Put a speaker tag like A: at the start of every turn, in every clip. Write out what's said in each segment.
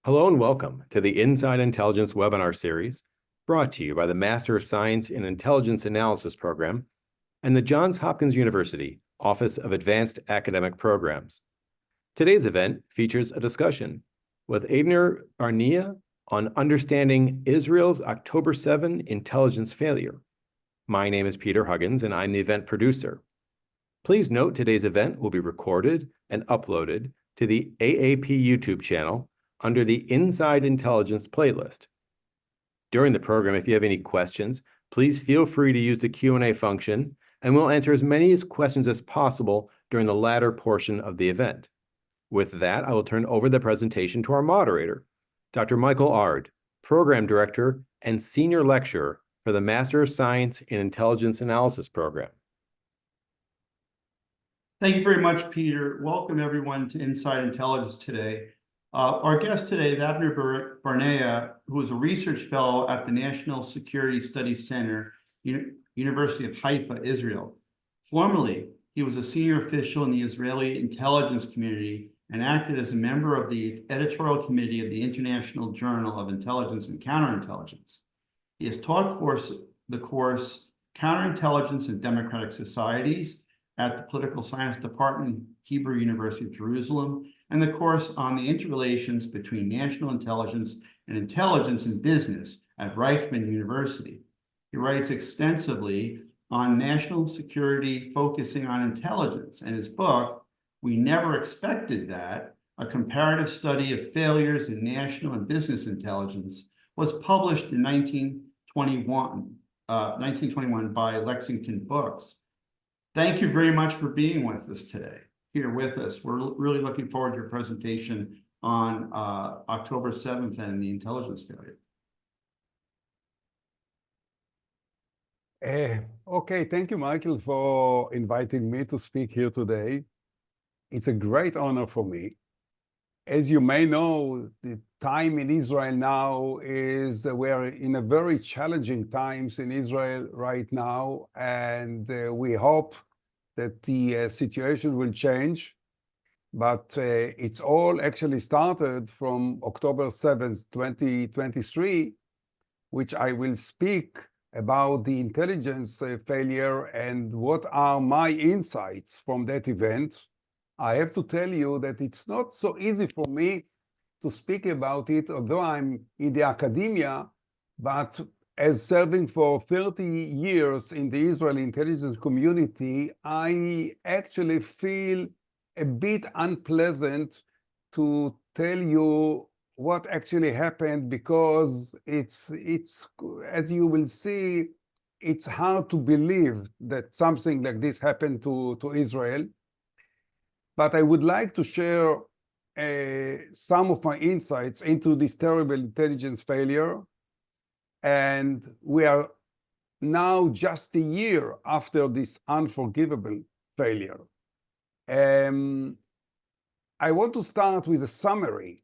A: Hello and welcome to the Inside Intelligence webinar series, brought to you by the Master of Science in Intelligence Analysis program and the Johns Hopkins University Office of Advanced Academic Programs. Today's event features a discussion with Avner Barnea on understanding Israel's October 7 intelligence failure. My name is Peter Huggins, and I'm the event producer. Please note today's event will be recorded and uploaded to the AAP YouTube channel under the Inside Intelligence playlist. During the program, if you have any questions, please feel free to use the Q&A function, and we'll answer as many questions as possible during the latter portion of the event. With that, I will turn over the presentation to our moderator, Dr. Michael Ard, Program Director and Senior Lecturer for the Master of Science in Intelligence Analysis program.
B: Thank you very much, Peter. Welcome, everyone, to Inside Intelligence today. Our guest today is Avner Barnea, who is a research fellow at the National Security Studies Center, University of Haifa, Israel. Formerly, he was a senior official in the Israeli intelligence community and acted as a member of the Editorial Committee of the International Journal of Intelligence and Counterintelligence. He has taught the course Counterintelligence in Democratic Societies at the Political Science Department, Hebrew University of Jerusalem, and the course on the interrelations between national intelligence and intelligence in business at Reichman University. He writes extensively on national security, focusing on intelligence, and his book, We Never Expected That, A Comparative Study of Failures in National and Business Intelligence, was published in 1921 by Lexington Books. Thank you very much for being with us today. Here with us. We're really looking forward to your presentation on October 7th and the intelligence failure.
C: Okay, thank you, Michael, for inviting me to speak here today. It's a great honor for me. As you may know, the time in Israel now is we're in a very challenging times in Israel right now, and we hope that the situation will change, but it's all actually started from October 7th, 2023, which I will speak about the intelligence failure and what are my insights from that event. I have to tell you that it's not so easy for me to speak about it, although I'm in the academia, but as serving for 30 years in the Israeli intelligence community, I actually feel a bit unpleasant to tell you what actually happened, because it's as you will see, it's hard to believe that something like this happened to Israel. But I would like to share some of my insights into this terrible intelligence failure. And we are now just a year after this unforgivable failure. I want to start with a summary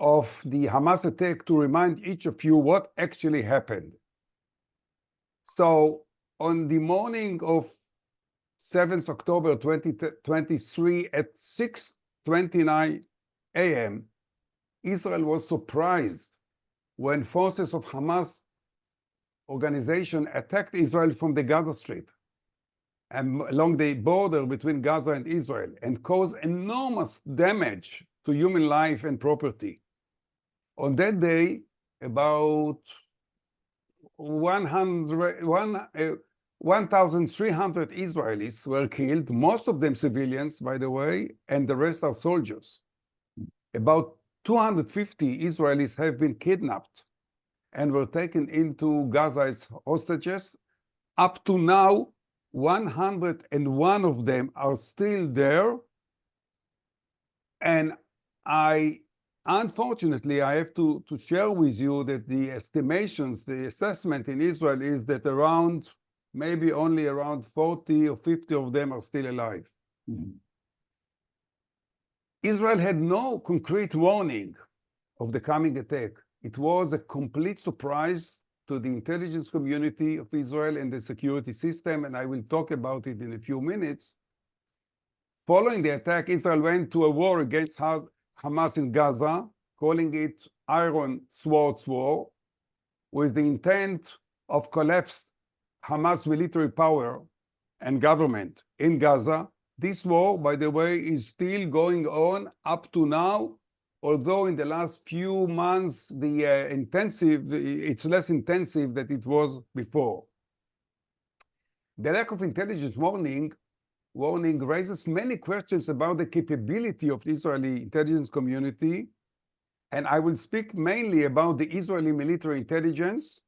C: of the Hamas attack to remind each of you what actually happened. So on the morning of 7th October 2023 at 6:29 a.m., Israel was surprised when forces of Hamas organization attacked Israel from the Gaza Strip and along the border between Gaza and Israel, and caused enormous damage to human life and property. On that day, about 1,300 Israelis were killed, most of them civilians, by the way, and the rest are soldiers. About 250 Israelis have been kidnapped and were taken into Gaza as hostages. Up to now, 101 of them are still there. And unfortunately, I have to share with you that the estimations, the assessment in Israel is that maybe only around 40 or 50 of them are still alive. Mm-hmm. Israel had no concrete warning of the coming attack. It was a complete surprise to the intelligence community of Israel and the security system, and I will talk about it in a few minutes. Following the attack, Israel went to a war against Hamas in Gaza, calling it Iron Swords War, with the intent of collapse Hamas military power and government in Gaza. This war, by the way, is still going on up to now, although in the last few months, it's less intensive than it was before. The lack of intelligence warning raises many questions about the capability of the Israeli intelligence community, and I will speak mainly about the Israeli military intelligence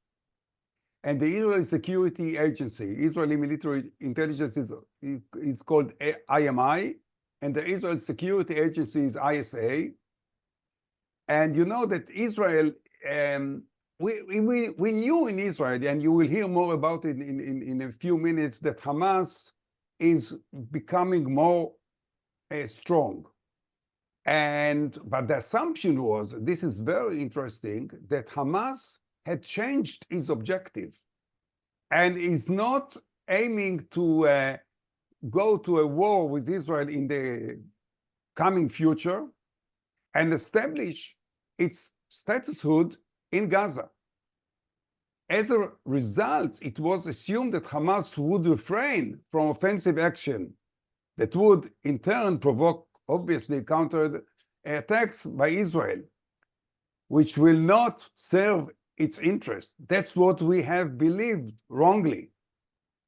C: and the Israeli Security Agency. Israeli military intelligence is called IMI, and the Israel Security Agency is ISA. And you know that Israel, we knew in Israel, and you will hear more about it in a few minutes, that Hamas is becoming more strong. But the assumption was, this is very interesting, that Hamas had changed its objective and is not aiming to go to a war with Israel in the coming future and establish its statushood in Gaza. As a result, it was assumed that Hamas would refrain from offensive action that would in turn provoke, obviously, counter attacks by Israel, which will not serve its interest. That's what we have believed wrongly.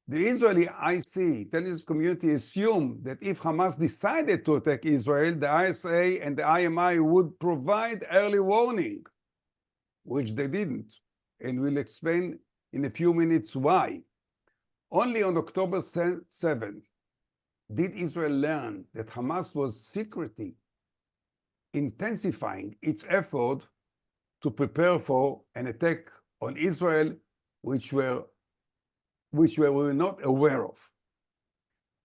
C: The Israeli IC, intelligence community, assumed that if Hamas decided to attack Israel, the ISA and the IMI would provide early warning, which they didn't. And we'll explain in a few minutes why. Only on October 7th did Israel learn that Hamas was secretly intensifying its effort to prepare for an attack on Israel, which we were not aware of.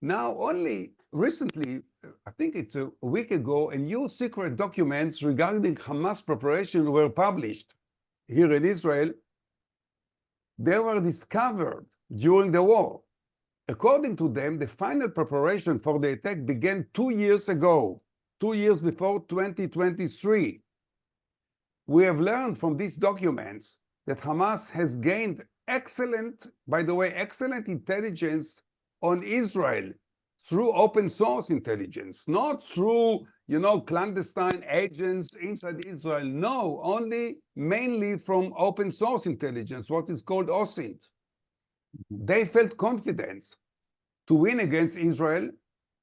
C: Now, only recently, I think it's a week ago, a new secret documents regarding Hamas preparation were published here in Israel. They were discovered during the war. According to them, the final preparation for the attack began 2 years ago, 2 years before 2023. We have learned from these documents that Hamas has gained excellent intelligence on Israel through open source intelligence, not through, clandestine agents inside Israel. No, only mainly from open source intelligence, what is called OSINT. They felt confidence to win against Israel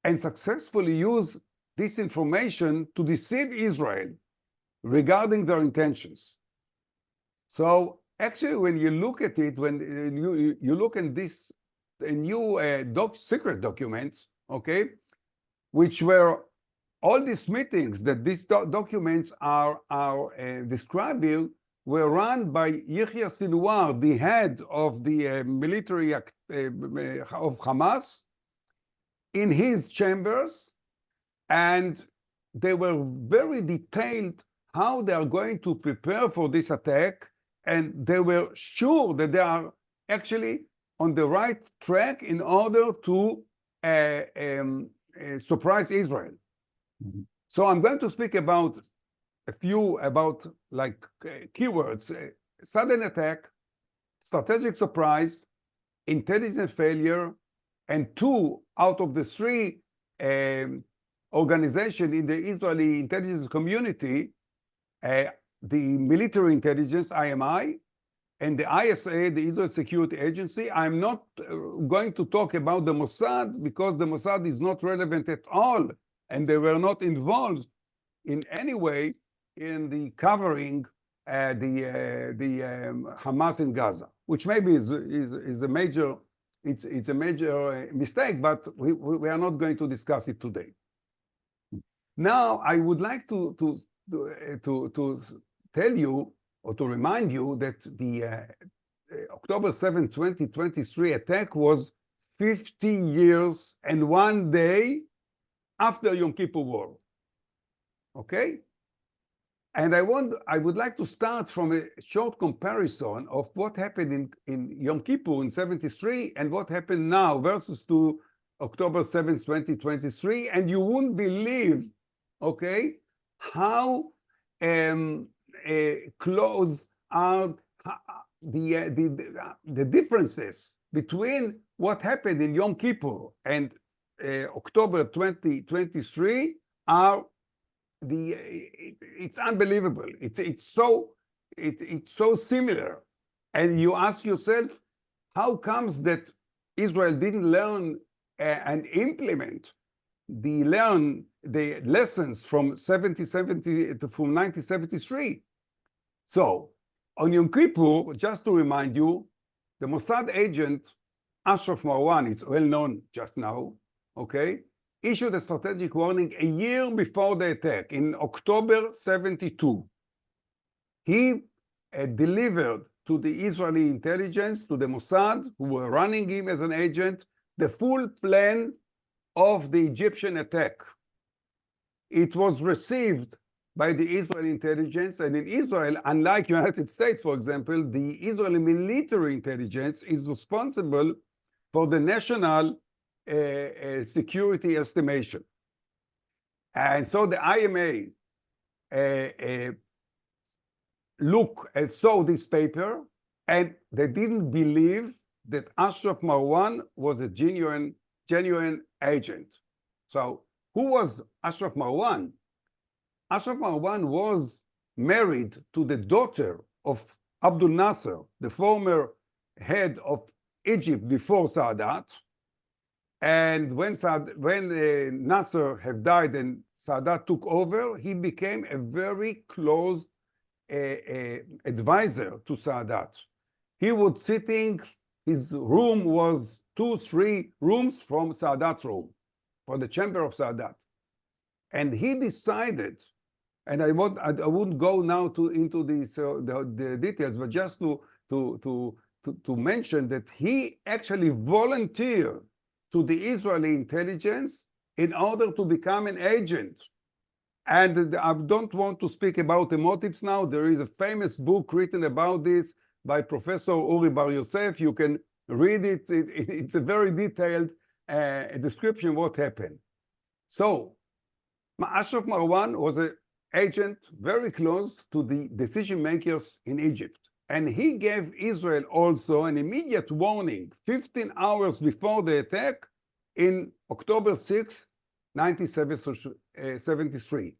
C: and successfully use this information to deceive Israel regarding their intentions. So actually, when you look at it, when you look at this new secret documents, okay, which were all these meetings that these documents are describing were run by Yahya Sinwar, the head of the military of Hamas, in his chambers, and they were very detailed how they are going to prepare for this attack, and they were sure that they are actually on the right track in order to surprise Israel. Mm-hmm. So I'm going to speak about a few keywords: sudden attack, strategic surprise, intelligence failure, and 2 out of the 3 organizations in the Israeli intelligence community, the military intelligence, IMI, and the ISA, the Israel Security Agency. I'm not going to talk about the Mossad because the Mossad is not relevant at all, and they were not involved in any way in the covering the Hamas in Gaza, which maybe is a major mistake, but we are not going to discuss it today. Now, I would like to tell you or to remind you that the October 7, 2023 attack was 50 years and 1 day after Yom Kippur War. Okay? And I would like to start from a short comparison of what happened in Yom Kippur in 73 and what happened now versus to October 7, 2023. And you won't believe, okay, how close are the differences between what happened in Yom Kippur and October 2023 are it's unbelievable. It's so similar, and you ask yourself, how comes that Israel didn't learn and implement the lessons from 1973? So on Yom Kippur, just to remind you, the Mossad agent Ashraf Marwan is well known just now, okay, issued a strategic warning a year before the attack in October 72. He delivered to the Israeli intelligence, to the Mossad, who were running him as an agent, the full plan of the Egyptian attack. It was received by the Israeli intelligence, and in Israel, unlike United States, for example, the Israeli military intelligence is responsible for the national security estimation. And so the IMA saw this paper, and they didn't believe that Ashraf Marwan was a genuine agent. So who was Ashraf Marwan? Ashraf Marwan was married to the daughter of Abdul Nasser, the former head of Egypt before Sadat. And when Nasser had died and Sadat took over, he became a very close advisor to Sadat. He was sitting, his room was 2-3 rooms from Sadat's room, from the chamber of Sadat. And he decided, and I wouldn't go now into the details, but just to mention that he actually volunteered to the Israeli intelligence in order to become an agent. And I don't want to speak about the motives now. There is a famous book written about this by Professor Uri Bar Yosef. You can read it. It's a very detailed description of what happened. So Ashraf Marwan was an agent very close to the decision makers in Egypt. And he gave Israel also an immediate warning 15 hours before the attack in October 6, 1973.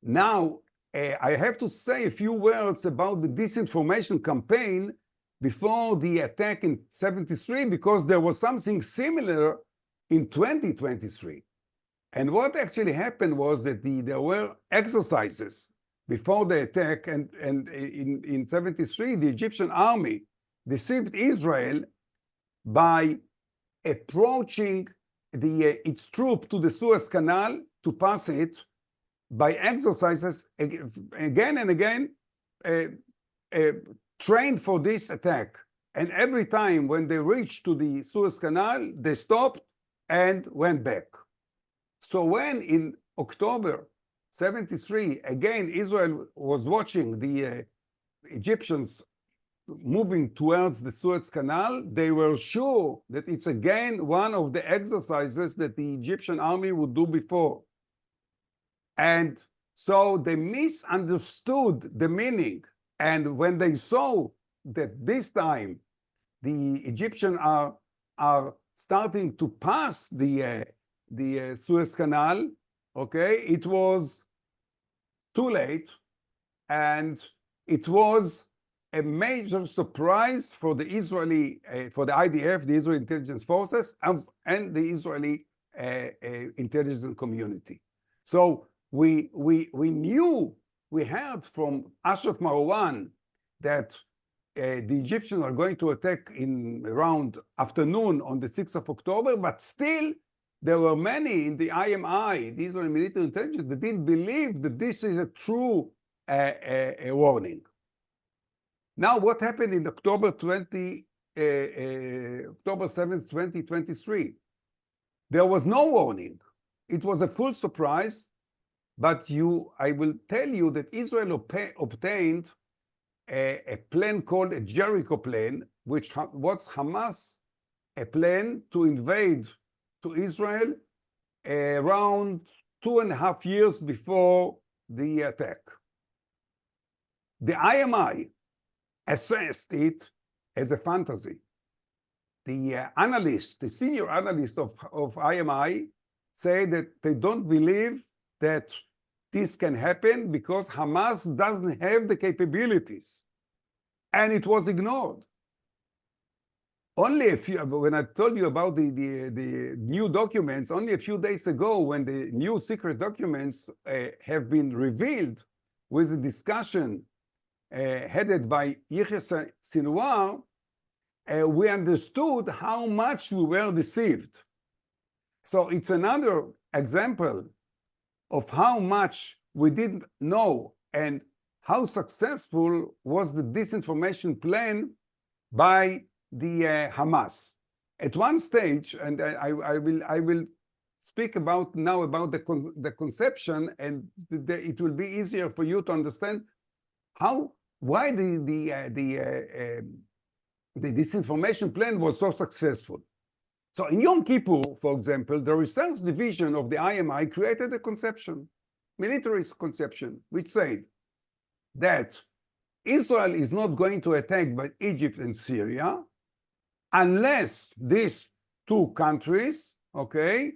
C: Now, I have to say a few words about the disinformation campaign before the attack in 73, because there was something similar in 2023. And what actually happened was that there were exercises before the attack, and in 73, the Egyptian army deceived Israel by approaching its troops to the Suez Canal to pass it by exercises again and again, trained for this attack. And every time when they reached to the Suez Canal, they stopped and went back. So when in October 73, again, Israel was watching the Egyptians moving towards the Suez Canal, they were sure that it's again one of the exercises that the Egyptian army would do before. And so they misunderstood the meaning. And when they saw that this time the Egyptians are starting to pass the Suez Canal, okay, it was too late, and it was a major surprise for the Israeli, for the IDF, the Israeli intelligence forces, and the Israeli intelligence community. So we knew, we heard from Ashraf Marwan that the Egyptians are going to attack in around afternoon on the 6th of October, but still there were many in the IMI, the Israeli military intelligence, that didn't believe that this is a true warning. Now, what happened in October 7th, 2023? There was no warning. It was a full surprise, but I will tell you that Israel obtained a plan called a Jericho plan, which was Hamas, a plan to invade to Israel around 2.5 years before the attack. The IMI assessed it as a fantasy. The analyst, the senior analyst of IMI, say that they don't believe that this can happen because Hamas doesn't have the capabilities. And it was ignored. Only a few, when I told you about the new documents, only a few days ago, when the new secret documents have been revealed with a discussion headed by Yahya Sinwar, we understood how much we were deceived. So it's another example of how much we didn't know and how successful was the disinformation plan by the Hamas. At one stage, and I will speak about now about the conception, and it will be easier for you to understand why the disinformation plan was so successful. So in Yom Kippur, for example, the research division of the IMI created a conception, military conception, which said that Israel is not going to attack by Egypt and Syria unless these two countries, okay,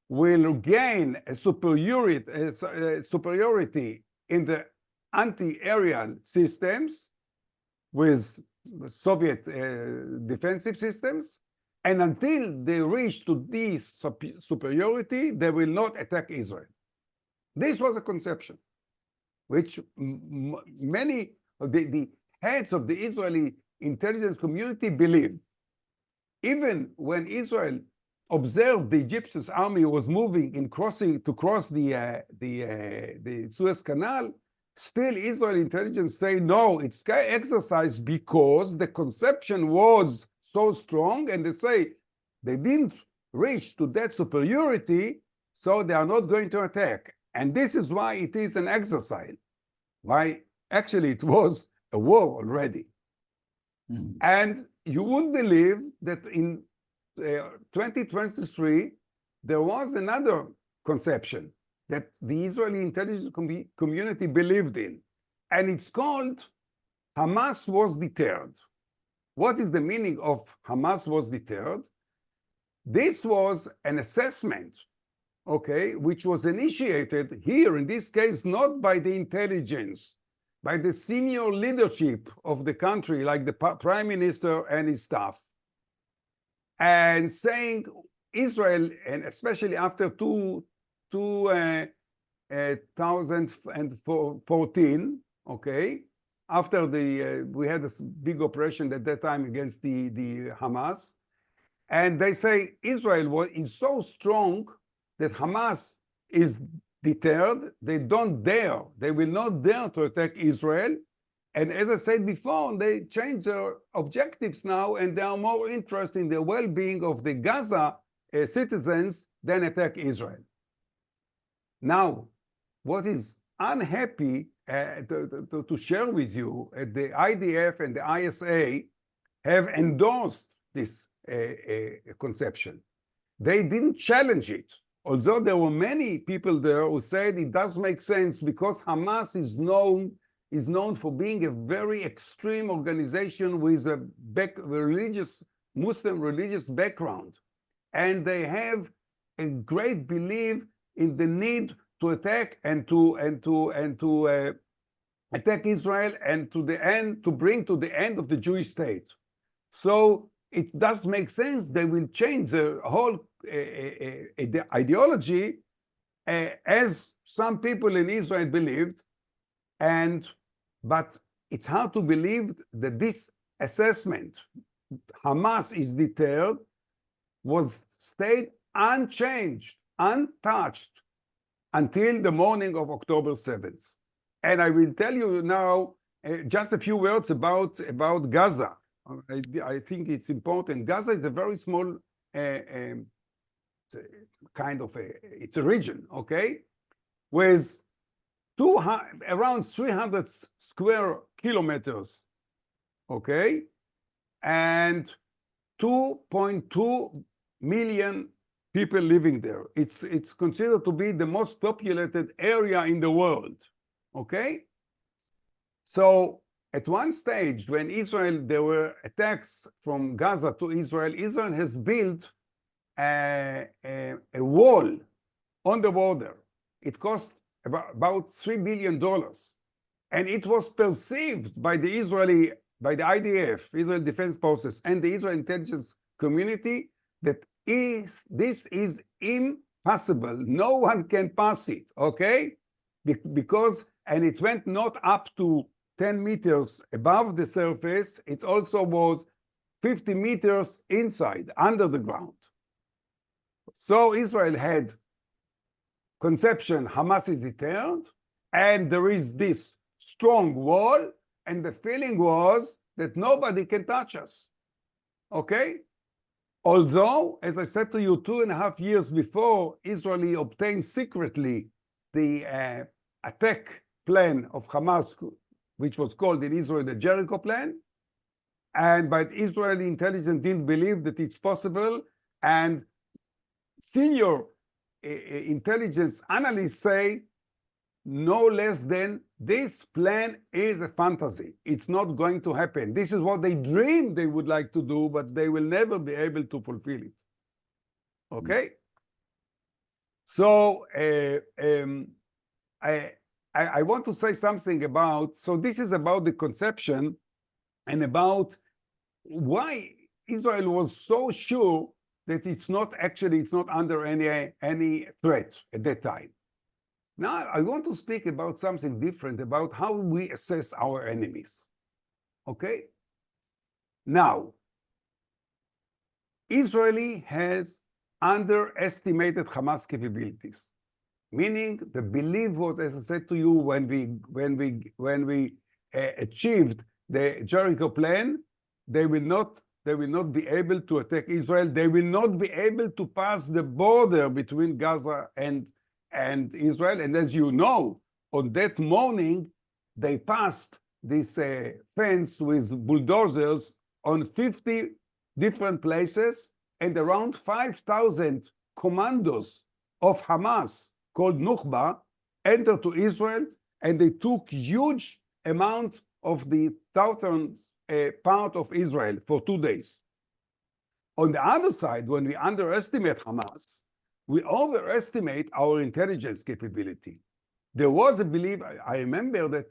C: will gain a superiority in the anti-aerial systems with Soviet defensive systems, and until they reach to this superiority, they will not attack Israel. This was a conception which many of the heads of the Israeli intelligence community believed. Even when Israel observed the Egyptian army was moving in cross the Suez Canal, still Israel intelligence say no, it's exercise because the conception was so strong, and they say they didn't reach to that superiority, so they are not going to attack. And this is why it is an exercise. Why actually it was a war already. Mm-hmm. And you wouldn't believe that in 2023, there was another conception that the Israeli intelligence community believed in, and it's called Hamas was deterred. What is the meaning of Hamas was deterred? This was an assessment, okay, which was initiated here, in this case, not by the intelligence, by the senior leadership of the country, like the prime minister and his staff, and saying Israel, and especially after 2014, okay, after we had this big operation at that time against the Hamas, and they say Israel is so strong that Hamas is deterred. They will not dare to attack Israel. And as I said before, they change their objectives now, and they are more interested in the well-being of the Gaza citizens than attack Israel. Now, what is unhappy to share with you, the IDF and the ISA have endorsed this conception. They didn't challenge it, although there were many people there who said it does make sense because Hamas is known for being a very extreme organization with a Muslim religious background, and they have a great belief in the need to attack and to attack Israel and to bring to the end of the Jewish state. So it does make sense they will change the whole the ideology as some people in Israel believed, but it's hard to believe that this assessment, Hamas is deterred, stayed unchanged, untouched until the morning of October 7th. And I will tell you now just a few words about Gaza. I think it's important. Gaza is a very small it's a region, okay, with around 300 square kilometers, okay, and 2.2 million people living there. It's considered to be the most populated area in the world, Okay? So at one stage, when there were attacks from Gaza to Israel, Israel has built a wall on the border. It cost about $3 billion. And it was perceived by the IDF, Israel Defense Forces, and the Israel intelligence community that this is impossible. No one can pass it, okay? And it went not up to 10 meters above the surface, it also was 50 meters inside, under the ground. So Israel had conception, Hamas is deterrent, and there is this strong wall, and the feeling was that nobody can touch us, okay? Although, as I said to you, 2.5 years before, Israel obtained secretly the attack plan of Hamas, which was called in Israel the Jericho Plan, but Israeli intelligence didn't believe that it's possible, and senior intelligence analysts say no less than this plan is a fantasy. It's not going to happen. This is what they dream they would like to do, but they will never be able to fulfill it. Okay? So I want to say something about, so this is about the conception and about why Israel was so sure that it's not under any threat at that time. Now, I want to speak about something different, about how we assess our enemies, okay? Now, Israel has underestimated Hamas capabilities, meaning the belief was, as I said to you, when we achieved the Jericho Plan, they will not be able to attack Israel. They will not be able to pass the border between Gaza and Israel. And as you know, on that morning, they passed this fence with bulldozers on 50 different places, and around 5,000 commandos of Hamas, called Nukhba, entered to Israel, and they took huge amount of the southern part of Israel for 2 days. On the other side, when we underestimate Hamas, we overestimate our intelligence capability. There was a belief, I remember that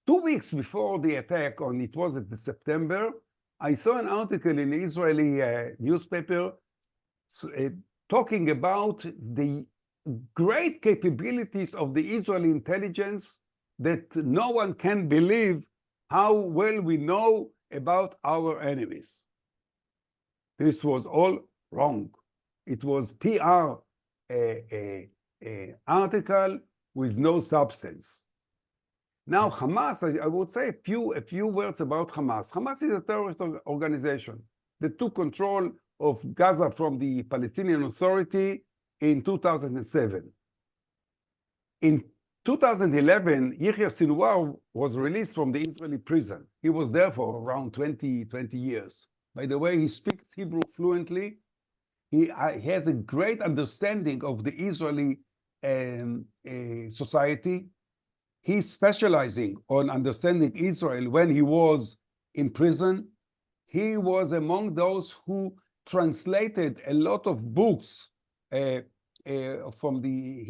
C: 2 weeks before the attack, it was in September, I saw an article in the Israeli newspaper talking about the great capabilities of the Israeli intelligence, that no one can believe how well we know about our enemies. This was all wrong. It was PR article with no substance. Now, Hamas, I would say a few words about Hamas. Hamas is a terrorist organization that took control of Gaza from the Palestinian Authority in 2007. In 2011, Yahya Sinwar was released from the Israeli prison. He was there for around 20 years. By the way, he speaks Hebrew fluently. He has a great understanding of the Israeli society. He's specializing on understanding Israel when he was in prison. He was among those who translated a lot of books from the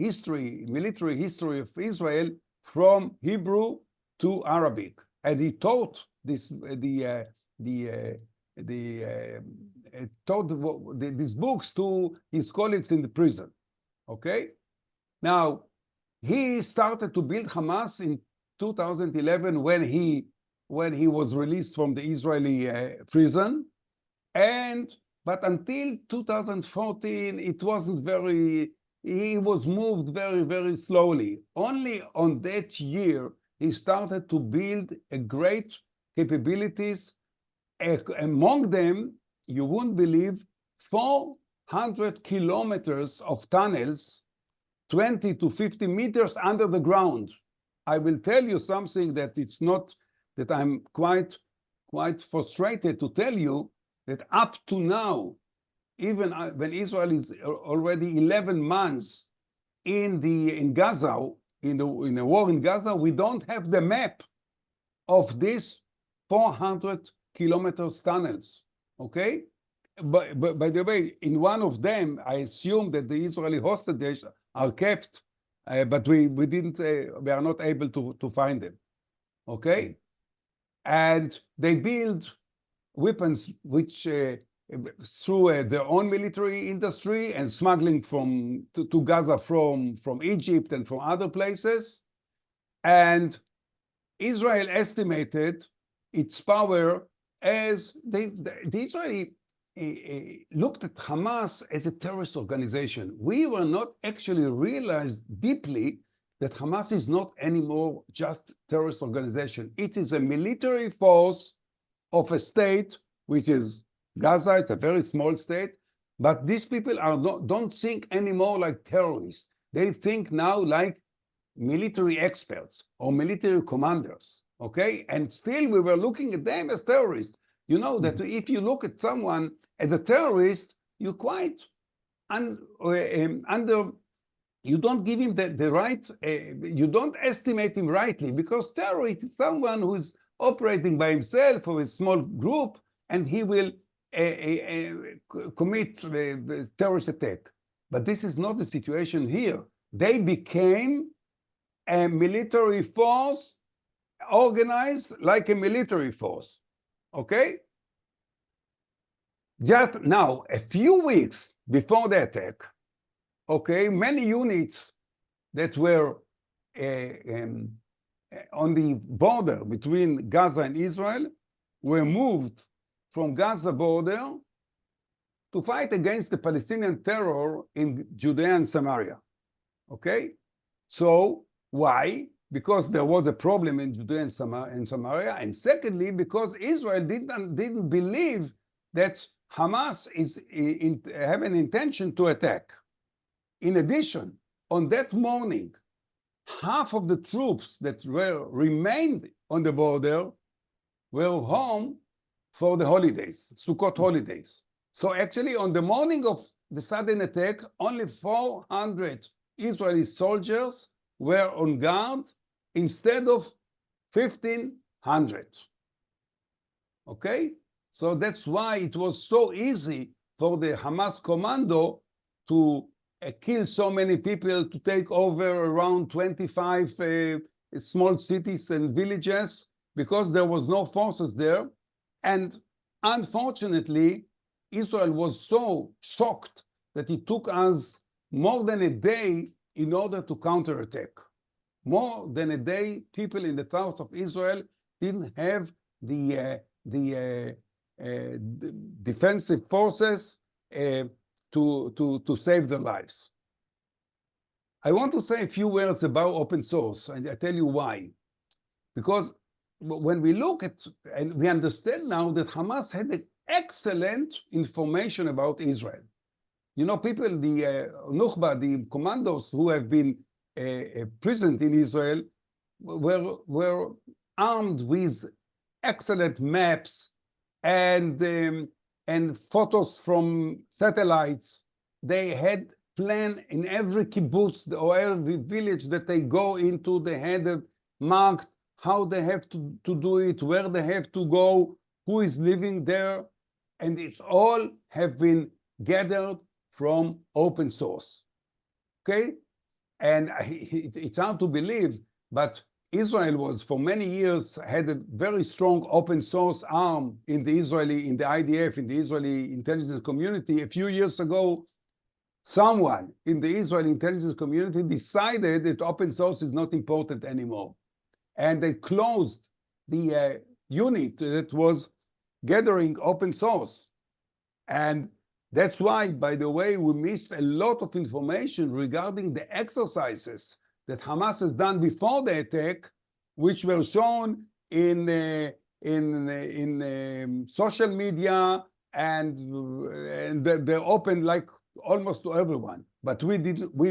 C: military history of Israel, from Hebrew to Arabic, and he taught these books to his colleagues in the prison. Okay, now he started to build Hamas in 2011 when he was released from the Israeli prison, but until 2014, it wasn't he was moved very, very slowly. Only on that year, he started to build a great capabilities. Among them, you wouldn't believe, 400 kilometers of tunnels, 20 to 50 meters under the ground. I will tell you something that it's not, that I'm quite frustrated to tell you, that up to now, even when Israel is already 11 months in Gaza, in the war in Gaza, we don't have the map of these 400 kilometers tunnels, okay? But by the way, in one of them, I assume that the Israeli hostages are kept, but we are not able to find them, okay? And they build weapons which through their own military industry and smuggling to Gaza from Egypt and from other places. And Israel estimated its power as the Israeli looked at Hamas as a terrorist organization. We were not actually realized deeply that Hamas is not anymore just terrorist organization. It is a military force of a state, which is Gaza. It's a very small state, but these people don't think anymore like terrorists. They think now like military experts or military commanders, okay? And still we were looking at them as terrorists. You know that if you look at someone as a terrorist, you're quite you don't give him the right, you don't estimate him rightly, because terrorist is someone who is operating by himself or a small group, and he will commit the terrorist attack. But this is not the situation here. They became a military force organized like a military force, okay? Just now, a few weeks before the attack, okay, many units that were on the border between Gaza and Israel were moved from Gaza border to fight against the Palestinian terror in Judea and Samaria, okay? So why? Because there was a problem in Judea and Samaria, and secondly, because Israel didn't believe that Hamas have an intention to attack. In addition, on that morning, half of the troops that remained on the border were home for the holidays, Sukkot holidays. So actually, on the morning of the sudden attack, only 400 Israeli soldiers were on guard instead of 1,500. Okay? So that's why it was so easy for the Hamas commando to kill so many people, to take over around 25 small cities and villages, because there was no forces there. And unfortunately, Israel was so shocked that it took us more than a day in order to counterattack. More than a day, people in the south of Israel didn't have the defensive forces to save their lives. I want to say a few words about open source, and I tell you why. Because when we look at, and we understand now that Hamas had excellent information about Israel. You know, people, the Nukhba, the commandos who have been present in Israel were armed with excellent maps and photos from satellites. They had plan in every kibbutz or every village that they go into. They had marked how they have to do it, where they have to go, who is living there, and it's all have been gathered from open source. Okay, and it's hard to believe, but Israel was for many years had a very strong open source arm in the IDF, in the Israeli intelligence community. A few years ago, someone in the Israeli intelligence community decided that open source is not important anymore. And they closed the unit that was gathering open source. And that's why, by the way, we missed a lot of information regarding the exercises that Hamas has done before the attack, which were shown in social media, and they're open like almost to everyone. But we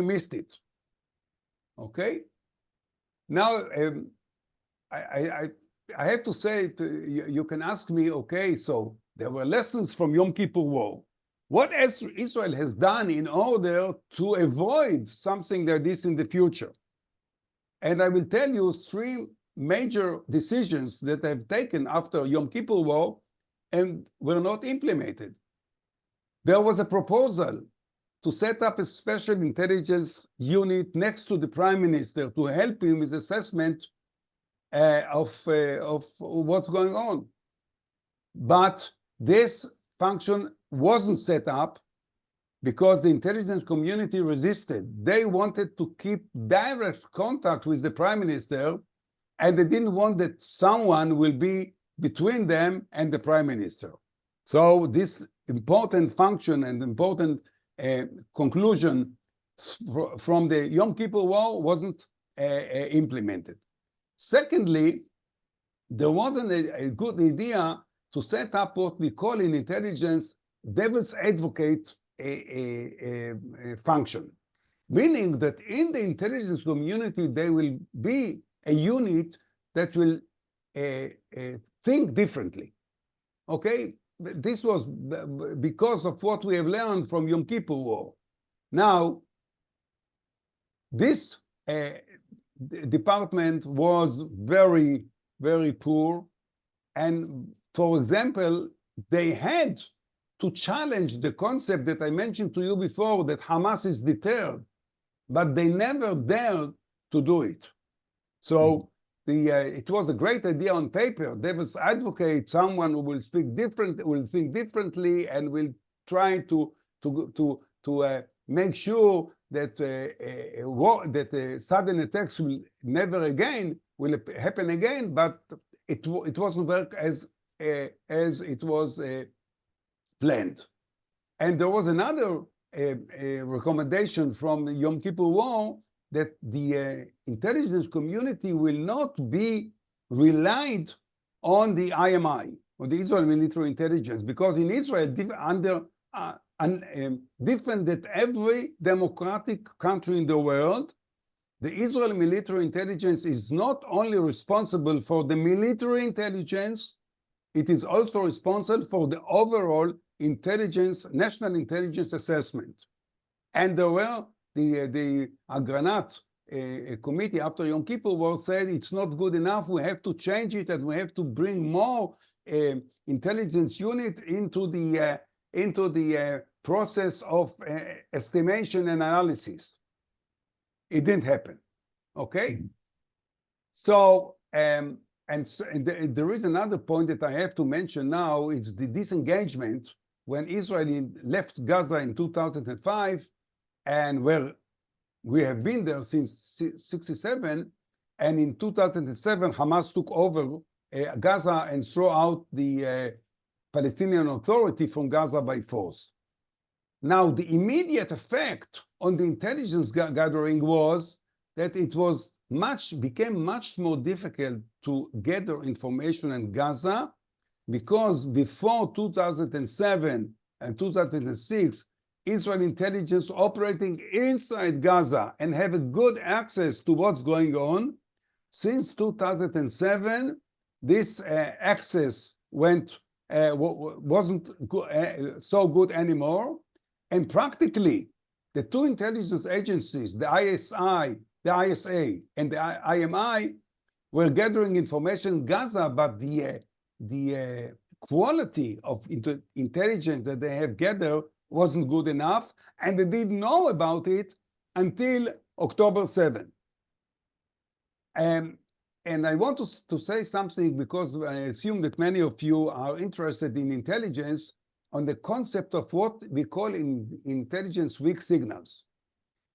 C: missed it. Okay. Now I have to say, you can ask me, okay, so there were lessons from Yom Kippur War. What Israel has done in order to avoid something like this in the future? And I will tell you three major decisions that I've taken after Yom Kippur War and were not implemented. There was a proposal to set up a special intelligence unit next to the prime minister to help him with assessment of what's going on. But this function wasn't set up because the intelligence community resisted. They wanted to keep direct contact with the prime minister, and they didn't want that someone will be between them and the prime minister. So this important function and important conclusion from the Yom Kippur War wasn't implemented. Secondly, there wasn't a good idea to set up what we call in intelligence devil's advocate function, meaning that in the intelligence community, there will be a unit that will think differently. Okay? This was because of what we have learned from Yom Kippur War. Now, this department was very, very poor. And for example, they had to challenge the concept that I mentioned to you before, that Hamas is deterred, but they never dared to do it. So it was a great idea on paper. Devil's advocate, someone who will speak different, will think differently, and will try to make sure that that sudden attacks will never again will happen again. But it wasn't work as it was planned. And there was another recommendation from the Yom Kippur War, that the intelligence community will not be relied on the IMI, or the Israel military intelligence, because in Israel, different than every democratic country in the world, the Israel military intelligence is not only responsible for the military intelligence, it is also responsible for the overall intelligence, national intelligence assessment. And there were the Agranat committee after Yom Kippur War said it's not good enough, we have to change it, and we have to bring more intelligence unit into the process of estimation and analysis. It didn't happen, okay? So, and there is another point that I have to mention now, it's the disengagement when Israel left Gaza in 2005, and where we have been there since 1967, and in 2007, Hamas took over Gaza and threw out the Palestinian Authority from Gaza by force. Now, the immediate effect on the intelligence gathering was that it was became much more difficult to gather information in Gaza, because before 2007 and 2006, Israel intelligence operating inside Gaza and have a good access to what's going on. Since 2007, this access wasn't so good anymore. And practically, the two intelligence agencies, the ISA and the IMI, were gathering information in Gaza, but the quality of intelligence that they have gathered wasn't good enough, and they didn't know about it until October 7. And I want to say something, because I assume that many of you are interested in intelligence, on the concept of what we call in intelligence weak signals.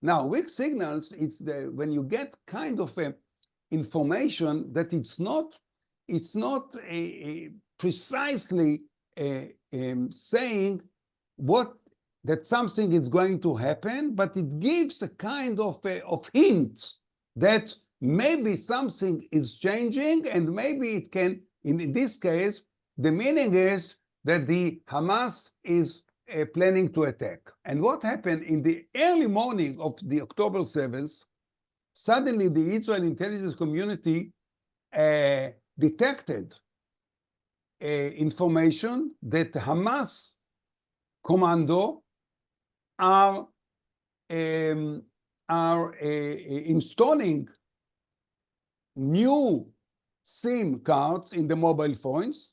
C: Now, weak signals, it's when you get kind of information that it's not precisely saying that something is going to happen, but it gives a kind of hint that maybe something is changing, and maybe it can, in this case, the meaning is that the Hamas is planning to attack. And what happened in the early morning of the October 7th, suddenly the Israel intelligence community detected information that Hamas commando are installing new SIM cards in the mobile phones.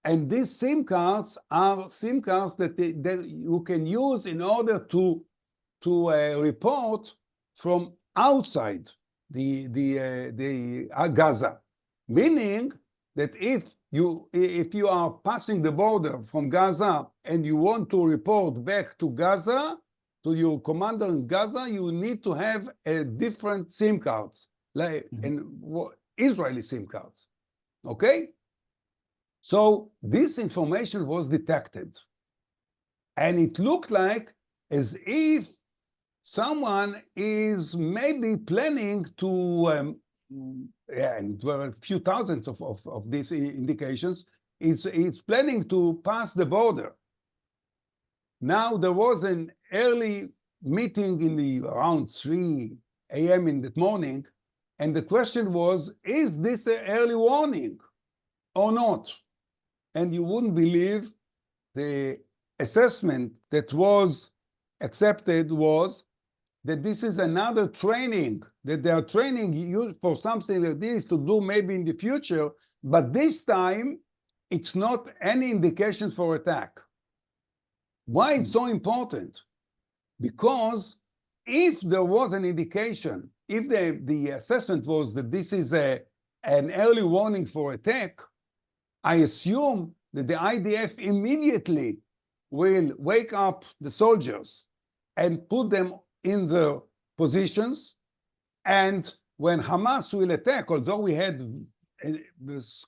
C: And these SIM cards are SIM cards that you can use in order to report from outside the Gaza, meaning that if you are passing the border from Gaza and you want to report back to Gaza, to your commander in Gaza, you need to have a different SIM cards, like Israeli SIM cards. Okay? So this information was detected. And it looked like as if someone is maybe planning to, and there are a few thousands of these indications, is planning to pass the border. Now there was an early meeting in around 3 a.m. in the morning, and the question was, is this an early warning or not? And you wouldn't believe the assessment that was accepted was that this is another training, that they are training you for something like this to do maybe in the future, but this time it's not any indication for attack. Why it's so important? Because if there was an indication, if the assessment was that this is an early warning for attack, I assume that the IDF immediately will wake up the soldiers and put them in their positions. And when Hamas will attack, although we had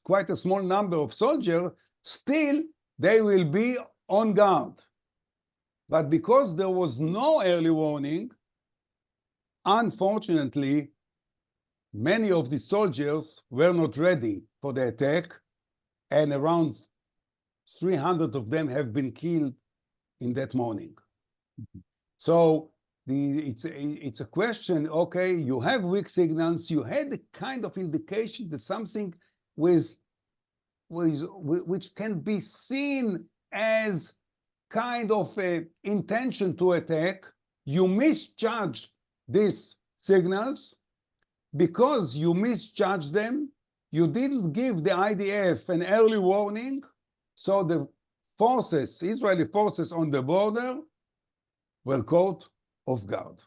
C: quite a small number of soldiers, still they will be on guard. But because there was no early warning, unfortunately, many of the soldiers were not ready for the attack, and around 300 of them have been killed in that morning. So it's a question, okay, you have weak signals, you had a kind of indication that something which can be seen as kind of a intention to attack, you misjudged these signals. Because you misjudged them, you didn't give the IDF an early warning, so the forces, Israeli forces on the border, were caught off guard.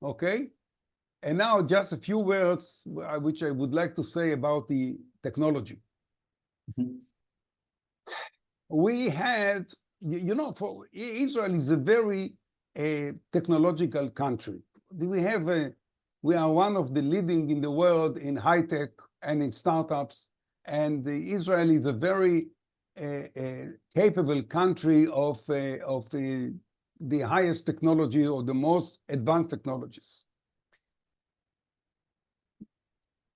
C: Okay? And now just a few words which I would like to say about the technology. We had, for Israel is a very technological country. We are one of the leading in the world in high tech and in startups, and Israel is a very capable country of the highest technology or the most advanced technologies.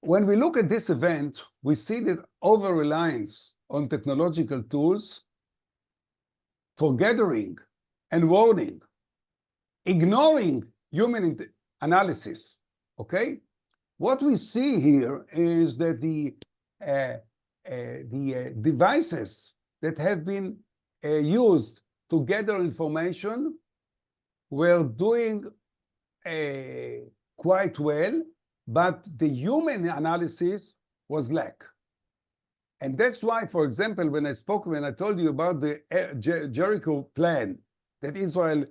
C: When we look at this event, we see that over-reliance on technological tools for gathering and warning, ignoring human analysis, okay? What we see here is that the devices that have been used to gather information were doing quite well, but the human analysis was lack. And that's why, for example, when I told you about the Jericho plan, that Israel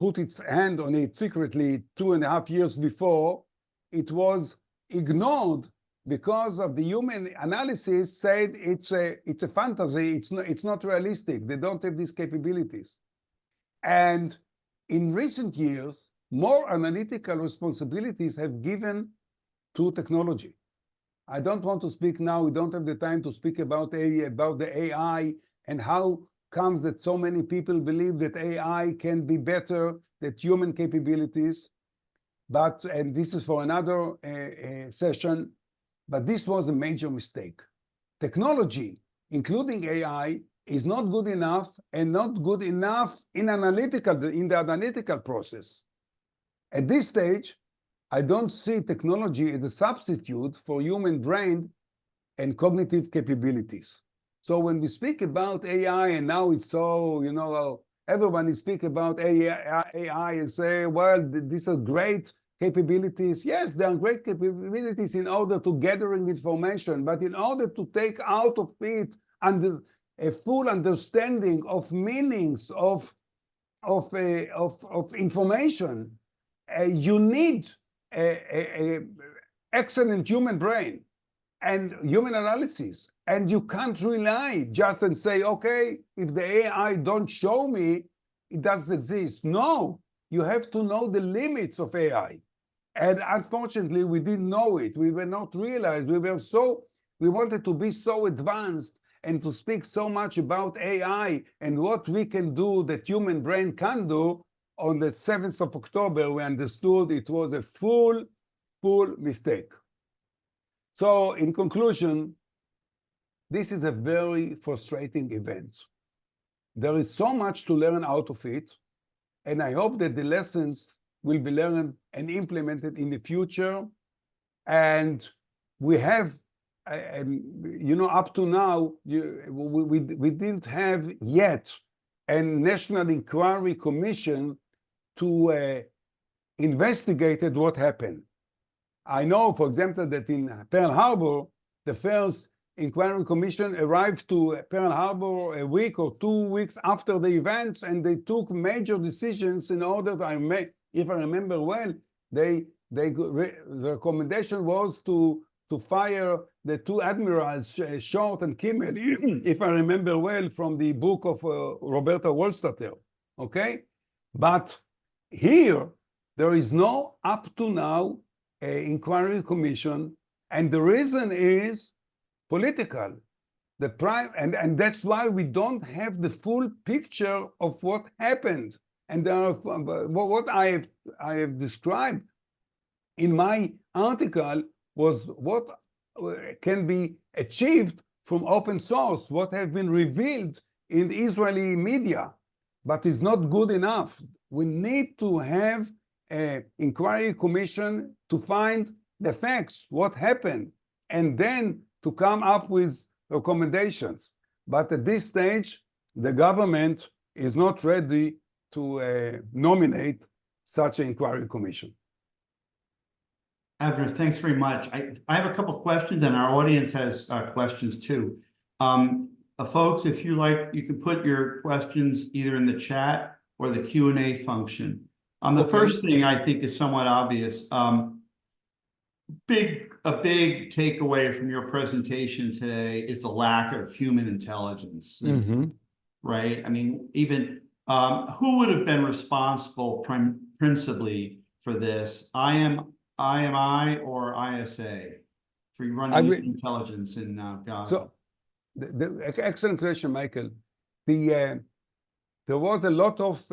C: put its hand on it secretly 2.5 years before, it was ignored because of the human analysis said it's a fantasy, it's not realistic, they don't have these capabilities. And in recent years, more analytical responsibilities have given to technology. I don't want to speak now, we don't have the time to speak about the AI and how comes that so many people believe that AI can be better than human capabilities. And this is for another session, but this was a major mistake. Technology, including AI, is not good enough and not good enough in the analytical process. At this stage, I don't see technology as a substitute for human brain and cognitive capabilities. So when we speak about AI, and now it's so, everyone is speaking about AI and say, well, these are great capabilities. Yes, there are great capabilities in order to gathering information, but in order to take out of it under a full understanding of meanings of information, you need a excellent human brain and human analysis. And you can't rely just and say, okay, if the AI don't show me, it doesn't exist. No, you have to know the limits of AI. And unfortunately, we didn't know it. We were not realized. We wanted to be so advanced and to speak so much about AI and what we can do that human brain can do. On the 7th of October, we understood it was a full mistake. So in conclusion, this is a very frustrating event. There is so much to learn out of it, and I hope that the lessons will be learned and implemented in the future. And we have, up to now, we didn't have yet a National Inquiry Commission to investigate what happened. I know, for example, that in Pearl Harbor, the first Inquiry Commission arrived to Pearl Harbor a week or 2 weeks after the events, and they took major decisions in order to, if I remember well, the recommendation was to fire the 2 admirals, Short and Kimmel, if I remember well, from the book of Roberta Wohlstatter, okay? But here, there is no, up to now, inquiry commission, and the reason is political. And that's why we don't have the full picture of what happened. And what I have described in my article was what can be achieved from open source, what have been revealed in the Israeli media, but is not good enough. We need to have an inquiry commission to find the facts, what happened, and then to come up with recommendations. But at this stage, the government is not ready to nominate such an inquiry commission.
B: Avner, thanks very much. I have a couple of questions, and our audience has questions too. Folks, if you like, you can put your questions either in the chat or the Q&A function. The first thing I think is somewhat obvious. A big takeaway from your presentation today is the lack of human intelligence, right? I mean, even who would have been responsible principally for this? IMI or ISA for running intelligence in Gaza?
C: So, the excellent question, Michael. There was a lot of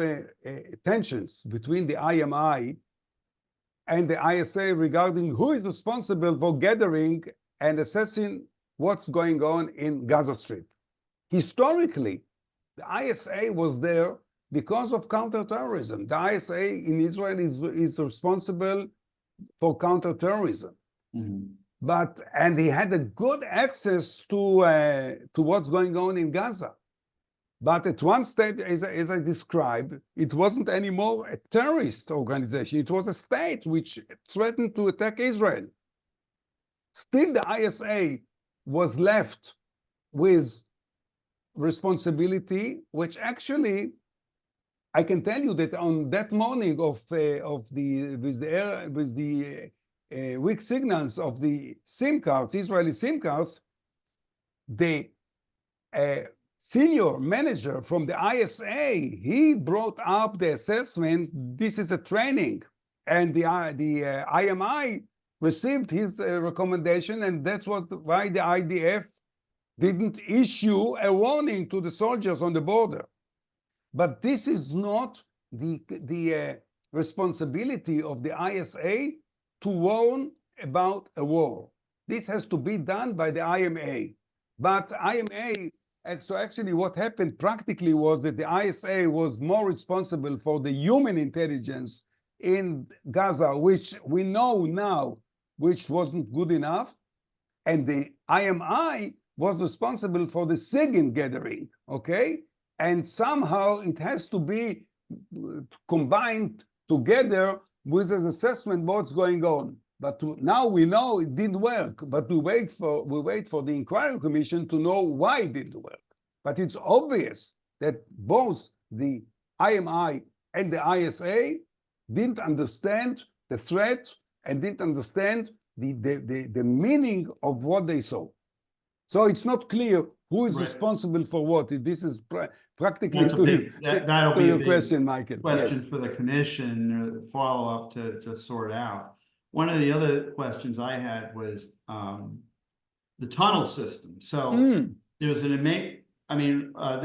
C: tensions between the IMI and the ISA regarding who is responsible for gathering and assessing what's going on in Gaza Strip. Historically, the ISA was there because of counterterrorism. The ISA in Israel is responsible for counterterrorism. And he had a good access to what's going on in Gaza. But at one stage, as I described, it wasn't anymore a terrorist organization. It was a state which threatened to attack Israel. Still, the ISA was left with responsibility, which actually, I can tell you that on that morning with the weak signals of the SIM cards, Israeli SIM cards, the senior manager from the ISA, he brought up the assessment, this is a training, and the IMI received his recommendation, and that's why the IDF didn't issue a warning to the soldiers on the border. But this is not the responsibility of the ISA to warn about a war. This has to be done by the IMA. But IMA, so actually what happened practically was that the ISA was more responsible for the human intelligence in Gaza, which we know now, which wasn't good enough. And the IMI was responsible for the SIGINT gathering, okay? And somehow it has to be combined together with an assessment what's going on. But now we know it didn't work, but we wait for the inquiry commission to know why it didn't work. But it's obvious that both the IMI and the ISA didn't understand the threat and didn't understand the meaning of what they saw. So it's not clear who is
B: Right.
C: responsible for what. This is practically
B: That's a big, that'll
C: to
B: be a
C: your
B: big
C: question, Michael.
B: question
C: Yes.
B: for the commission or follow-up to sort out. One of the other questions I had was the tunnel system. So there's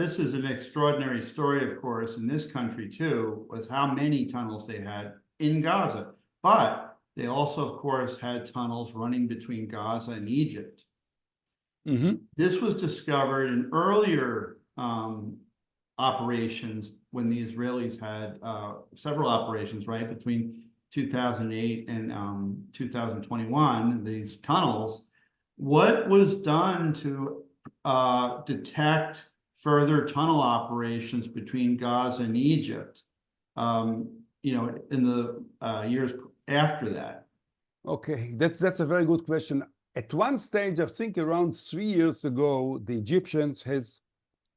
B: this is an extraordinary story, of course, in this country too, was how many tunnels they had in Gaza. But they also, of course, had tunnels running between Gaza and Egypt. This was discovered in earlier operations when the Israelis had several operations, right, between 2008 and 2021, these tunnels. What was done to detect further tunnel operations between Gaza and Egypt, in the years after that?
C: Okay, that's a very good question. At one stage, I think around 3 years ago, the Egyptians has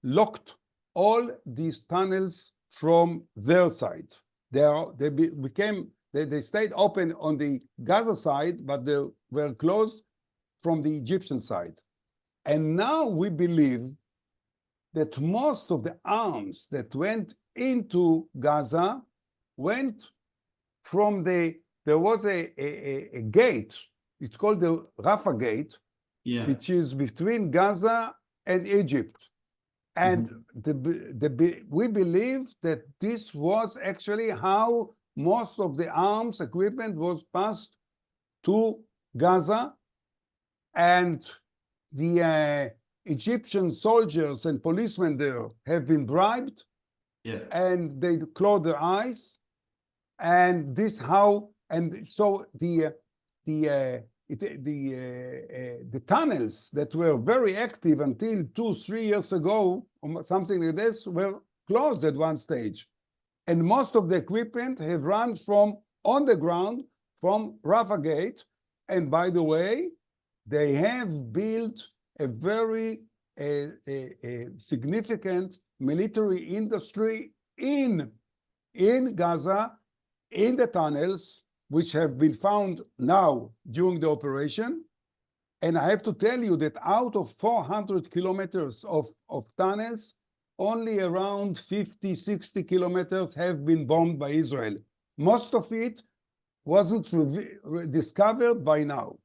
C: locked all these tunnels from their side. They stayed open on the Gaza side, but they were closed from the Egyptian side. And now we believe that most of the arms that went into Gaza went from there was a gate, it's called the Rafah Gate, which is between Gaza and Egypt. And we believe that this was actually how most of the arms equipment was passed to Gaza. And the Egyptian soldiers and policemen there have been bribed, and they close their eyes. And this how, and so the tunnels that were very active until 2-3 years ago, or something like this, were closed at one stage. And most of the equipment have run from on the ground from Rafah Gate. And by the way, they have built a very significant military industry in Gaza, in the tunnels, which have been found now during the operation. And I have to tell you that out of 400 kilometers of tunnels, only around 50-60 kilometers have been bombed by Israel. Most of it wasn't discovered by now.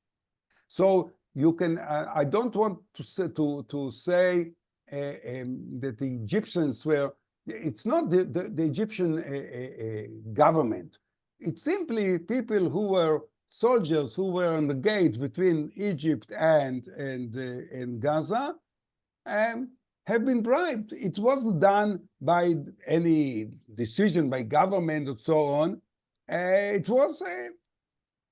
C: So you can, I don't want to say that the Egyptians were, it's not the Egyptian government. It's simply people who were soldiers who were on the gate between Egypt and Gaza have been bribed. It wasn't done by any decision by government and so on. It was,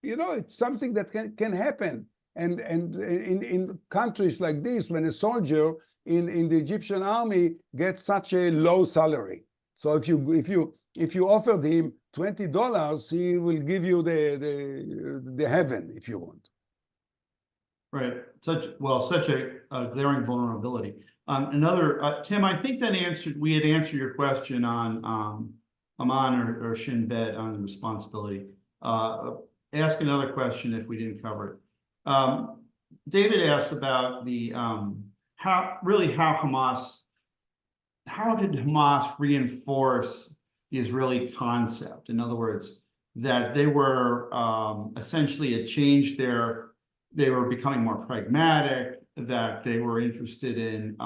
C: it's something that can happen. And in countries like this, when a soldier in the Egyptian army gets such a low salary, so if you offered him $20, he will give you the heaven if you want.
B: Right. Such a glaring vulnerability. Tim, I think we had answered your question on Aman or Shin Bet on the responsibility. Ask another question if we didn't cover it. David asked about the how did Hamas reinforce the Israeli concept? In other words, that they were essentially they were becoming more pragmatic, that they were interested in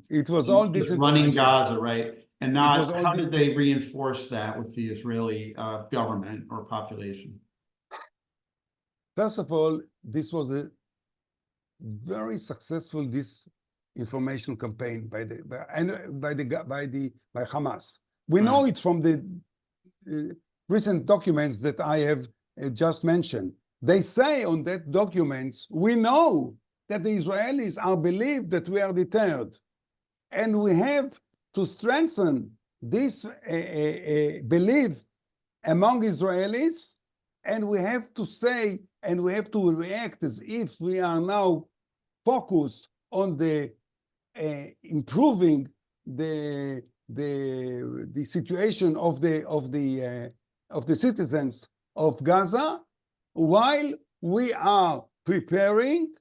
C: it was all this
B: running Gaza, right? And not how did they reinforce that with the Israeli government or population?
C: First of all, this was a very successful disinformation campaign by Hamas. We know it from the recent documents that I have just mentioned. They say on that documents, we know that the Israelis are believed that we are deterred, and we have to strengthen this belief among Israelis and we have to say, and we have to react as if we are now focused on the improving the situation of the citizens of Gaza, while we are preparing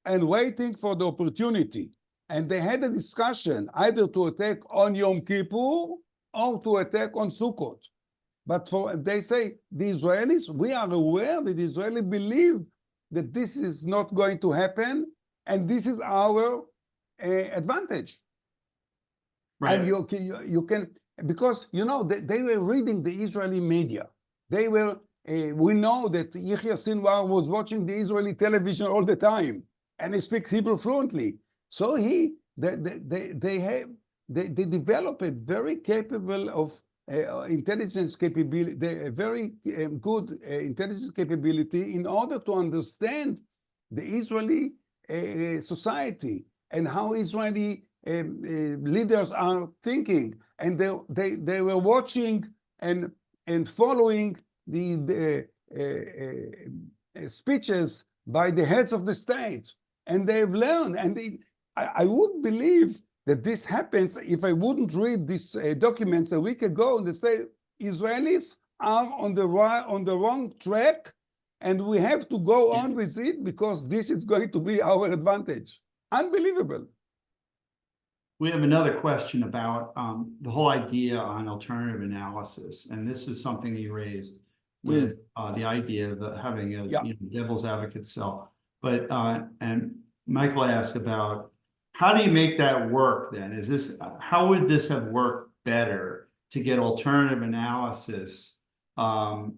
C: and waiting for the opportunity. And they had a discussion either to attack on Yom Kippur or to attack on Sukkot. But they say, the Israelis, we are aware that the Israelis believe that this is not going to happen, and this is our advantage.
B: Right.
C: And you can, because, you know, they were reading the Israeli media. They were, we know that Yahya Sinwar was watching the Israeli television all the time, and he speaks Hebrew fluently. So they develop a very capable of intelligence capability, a very good intelligence capability in order to understand the Israeli society and how Israeli leaders are thinking. And they were watching and following the speeches by the heads of the state. And they've learned, and I wouldn't believe that this happens if I wouldn't read these documents a week ago, and they say Israelis are on the wrong track, and we have to go on with it because this is going to be our advantage. Unbelievable.
B: We have another question about the whole idea on alternative analysis, and this is something you raised with the idea of having a devil's advocate cell. But and Michael asked about, how do you make that work then? Is this, how would this have worked better to get alternative analysis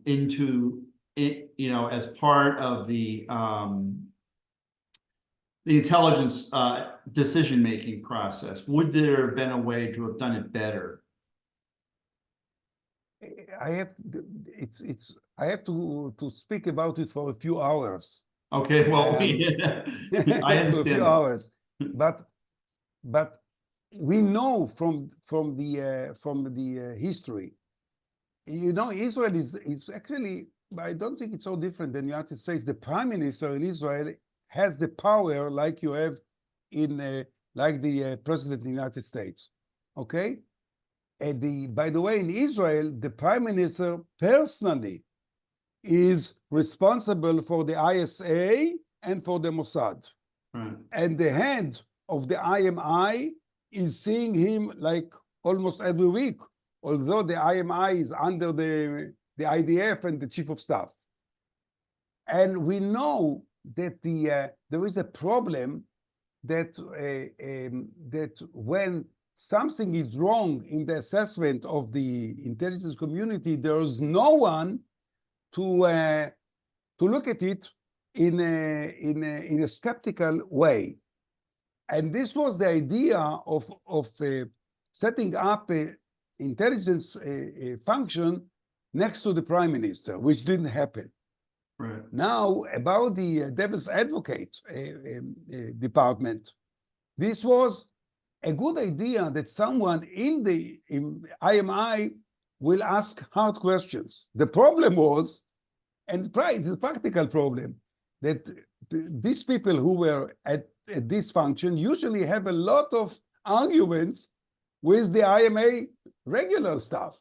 B: into it, you know, as part of the intelligence decision-making process? Would there have been a way to have done it better?
C: I have to speak about it for a few hours.
B: Okay, well, I understand.
C: For a few hours, but we know from the history, you know, Israel is actually, I don't think it's so different than the United States. The prime minister in Israel has the power like you have in like the president of the United States. Okay, and by the way, in Israel, the prime minister personally is responsible for the ISA and for the Mossad.
B: Right.
C: And the head of the IMI is seeing him like almost every week, although the IMI is under the IDF and the chief of staff. And we know that there is a problem that when something is wrong in the assessment of the intelligence community, there is no one to look at it in a skeptical way. And this was the idea of setting up an intelligence function next to the prime minister, which didn't happen.
B: Right.
C: Now, about the devil's advocate department, this was a good idea that someone in the IMI will ask hard questions. The problem was, and the practical problem, that these people who were at this function usually have a lot of arguments with the IMA regular staff.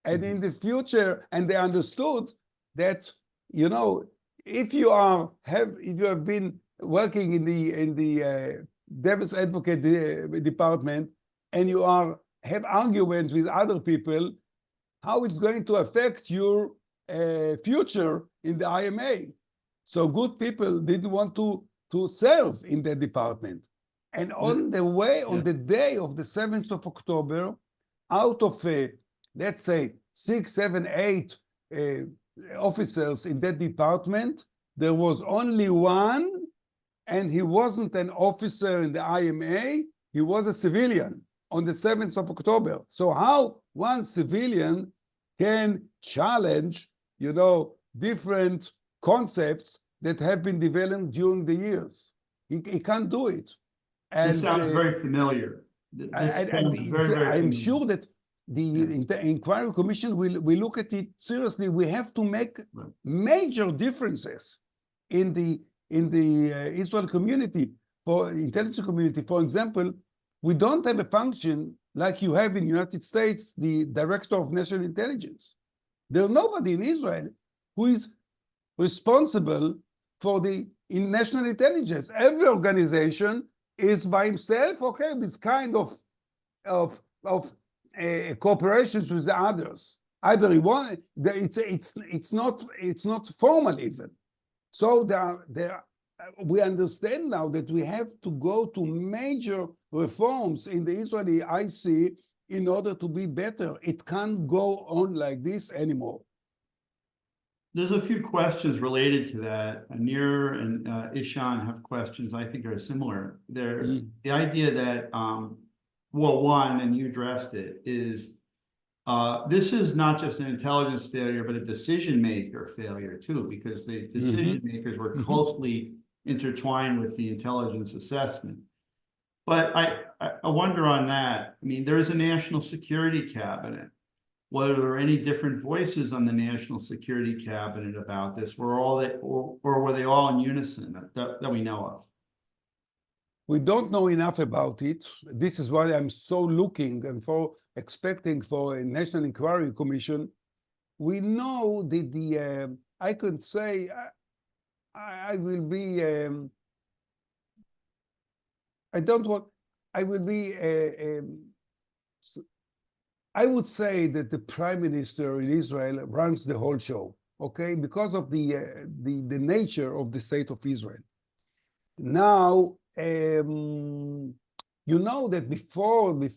C: And in the future, and they understood that, you know, if you have been working in the devil's advocate department and you have arguments with other people, how it's going to affect your future in the IMA. So good people didn't want to serve in that department. And on the day of the 7th of October, out of, let's say, 6, 7, 8 officers in that department, there was only one, and he wasn't an officer in the IMA, he was a civilian on the 7th of October. So how one civilian can challenge, you know, different concepts that have been developed during the years? He can't do it. And
B: this sounds very familiar. This sounds very
C: I'm
B: familiar.
C: sure that inquiry commission will look at it seriously. We have to make major differences in the Israel community, for intelligence community. For example, we don't have a function like you have in the United States, the Director of National Intelligence. There's nobody in Israel who is responsible for in national intelligence. Every organization is by himself, okay, with kind of cooperations with the others. Either it's not formal even. So we understand now that we have to go to major reforms in the Israeli IC in order to be better. It can't go on like this anymore.
B: There's a few questions related to that. Nir and Ishan have questions I think are similar. The idea that, well, one, and you addressed it, is this is not just an intelligence failure, but a decision maker failure too, because the decision makers were closely intertwined with the intelligence assessment. But I wonder on that. I mean, there is a national security cabinet. Were there any different voices on the national security cabinet about this? Or were they all in unison that we know of?
C: We don't know enough about it. This is why I'm so looking and expecting for a National Inquiry Commission. We know that I could say I will be, I would say that the Prime Minister in Israel runs the whole show, okay, because of the nature of the state of Israel. Now, you know that before the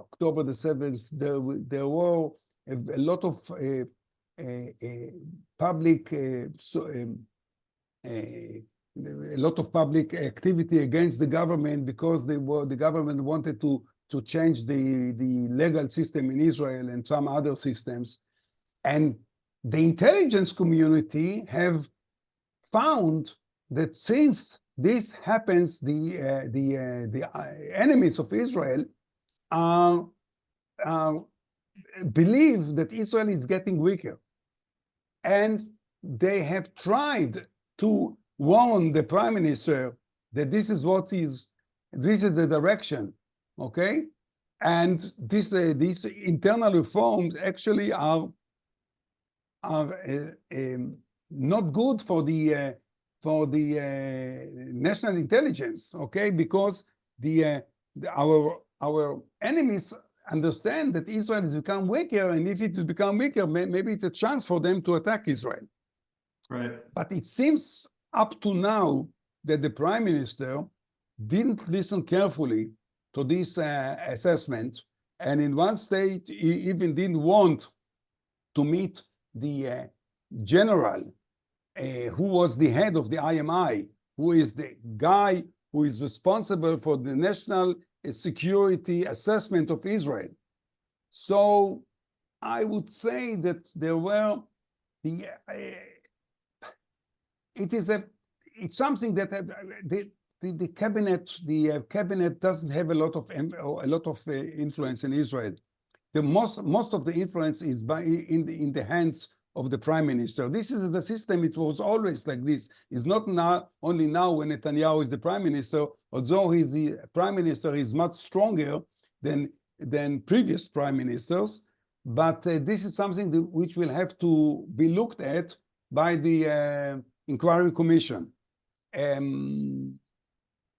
C: October the 7th, there were a lot of public activity against the government, because the government wanted to change the legal system in Israel and some other systems. And the intelligence community have found that since this happens, the enemies of Israel believe that Israel is getting weaker. And they have tried to warn the Prime Minister that this is the direction. Okay, and these internal reforms actually are not good for the national intelligence. Okay, because our enemies understand that Israel has become weaker, and if it has become weaker, maybe it's a chance for them to attack Israel.
B: Right.
C: But it seems up to now that the Prime Minister didn't listen carefully to this assessment, and in one state he even didn't want to meet the general who was the head of the IMI, who is the guy who is responsible for the national security assessment of Israel. So I would say that there were it's something that the cabinet doesn't have a lot of influence in Israel. The most of the influence is in the hands of the Prime Minister. This is the system. It was always like this. It's not only now when Netanyahu is the Prime Minister. Although he's the Prime Minister, he's much stronger than previous Prime Ministers. But this is something which will have to be looked at by the Inquiry Commission.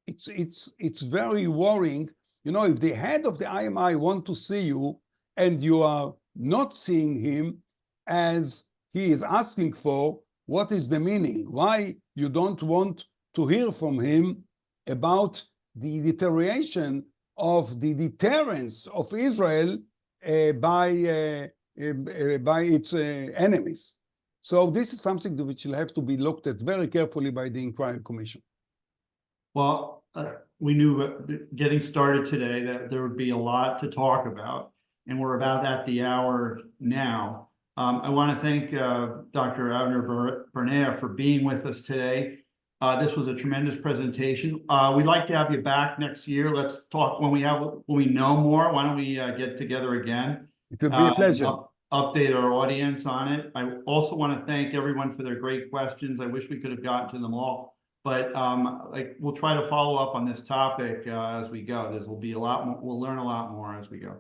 C: It's very worrying. You know, if the head of the IMI want to see you and you are not seeing him as he is asking for, what is the meaning? Why you don't want to hear from him about the deterioration of the deterrence of Israel by its enemies? So this is something which will have to be looked at very carefully by the Inquiry Commission.
B: Well, we knew getting started today that there would be a lot to talk about, and we're about at the hour now. I want to thank Dr. Avner Barnea for being with us today. This was a tremendous presentation. We'd like to have you back next year. Let's talk when we know more. Why don't we get together again?
C: It will be a pleasure.
B: Update our audience on it. I also want to thank everyone for their great questions. I wish we could have gotten to them all, but we'll try to follow up on this topic as we go. Will be a lot more. We'll learn a lot more as we go.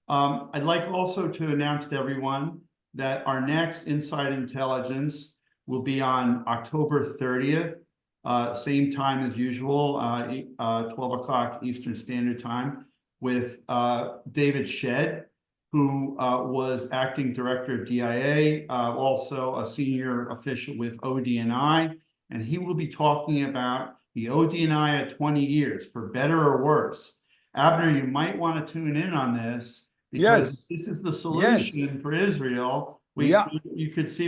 B: I'd like also to announce to everyone that our next Inside Intelligence will be on October 30th. Same time as usual, 12 o'clock Eastern Standard Time, with David Shedd, who was acting director of DIA, also a senior official with ODNI, and he will be talking about the ODNI at 20 years, for better or worse. Avner, you might want to tune in on this, because this is the solution for Israel. You could see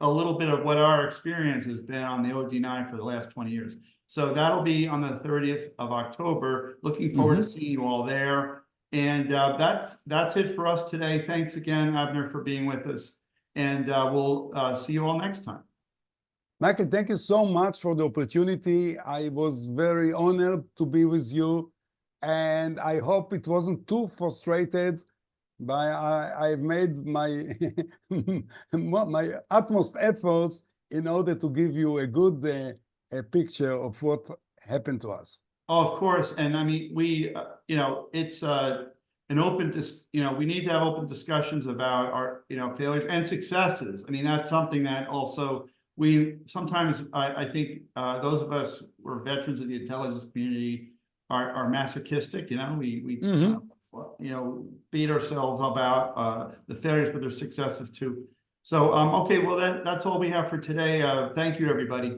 B: a little bit of what our experience has been on the OD9 for the last 20 years. So that'll be on the 30th of October. Looking forward to seeing you all there. And that's it for us today. Thanks again, Avner, for being with us. And we'll see you all next time.
C: Michael, thank you so much for the opportunity. I was very honored to be with you. And I hope it wasn't too frustrated. But I've made my my utmost efforts in order to give you a good picture of what happened to us.
B: Oh, of course, and I mean, we, it's an open, we need to have open discussions about our, failures and successes. I mean, that's something that also we sometimes, I think, those of us who are veterans of the intelligence community are masochistic. We beat ourselves about the failures, but there's successes too. So, okay, well, that's all we have for today. Thank you, everybody.